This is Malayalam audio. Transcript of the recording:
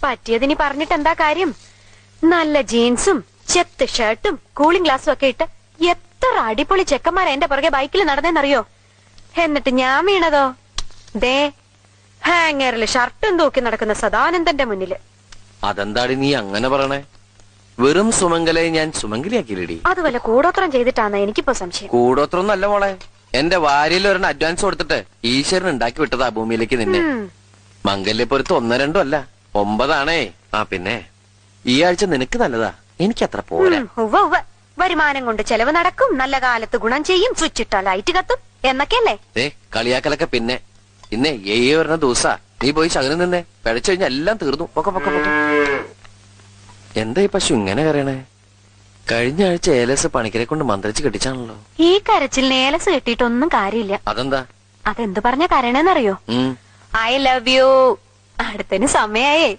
പറ്റിയതിനി പറഞ്ഞിട്ട് എന്താ കാര്യം? നല്ല ജീൻസും ചെത്ത് ഷർട്ടും കൂളിംഗ് ഗ്ലാസും ഒക്കെ ഇട്ട് എത്ര അടിപൊളി ചെക്കന്മാരെ എന്റെ പുറകെ ബൈക്കിൽ നടന്നേന്നറിയോ? എന്നിട്ട് ഞാൻ വീണതോ ദേ ഹാങ്ങറിൽ ഷർട്ടും തൂക്കി നടക്കുന്ന സദാനന്ദന്റെ മുന്നില്. അതെന്താടി നീ അങ്ങനെ പറയണേ? വെറും സുമംഗലെ ഞാൻ സുമംഗലിയാക്കിയില്ലടി. അത് വല്ല കൂടോത്രം ചെയ്തിട്ടാന്ന് എനിക്കിപ്പോ സംശയം. കൂടോത്രം നല്ല മോളെ, എന്റെ വാരിയിൽ ഒരെണ്ണം അഡ്വാൻസ് കൊടുത്തിട്ട് ഈശ്വരൻ ഉണ്ടാക്കി വിട്ടതാ ഭൂമിയിലേക്ക് നിന്നെ. മംഗല്യപ്പൊരുത്ത് 1, 2 അല്ല 9 ആ പിന്നെ ഈ ആഴ്ച നിനക്ക് നല്ലതാ, എനിക്ക് അത്ര പോരാ. വരുമാനം കൊണ്ട് ചെലവ് നടക്കും, നല്ല കാലത്ത് ഗുണം ചെയ്യും, സ്വിച്ച് ഇട്ടാ ലൈറ്റ് കത്തും എന്നൊക്കെയല്ലേ? കളിയാക്കലൊക്കെ പിന്നെ. ഇന്നേ വരുന്ന ദിവസാ, നീ പോയി ശകനം നിന്നേ. പിഴച്ചു കഴിഞ്ഞാൽ എല്ലാം തീർന്നു. പൊക്കെ പൊക്കെ പൊക്കെ. എന്താ ഈ പശു ഇങ്ങനെ കരയണേ? കഴിഞ്ഞ ആഴ്ച ഏലസ് പണിക്കരെ കൊണ്ട് മന്ത്രിച്ച് കെട്ടിച്ചാണല്ലോ. ഈ കരച്ചിൽ ഏലസ് കെട്ടിയിട്ടൊന്നും കാര്യമില്ല. അതെന്താ? അതെന്ത് പറഞ്ഞ കരയണെന്നറിയോ? I love you. അടുത്തതിന് സമയായേ.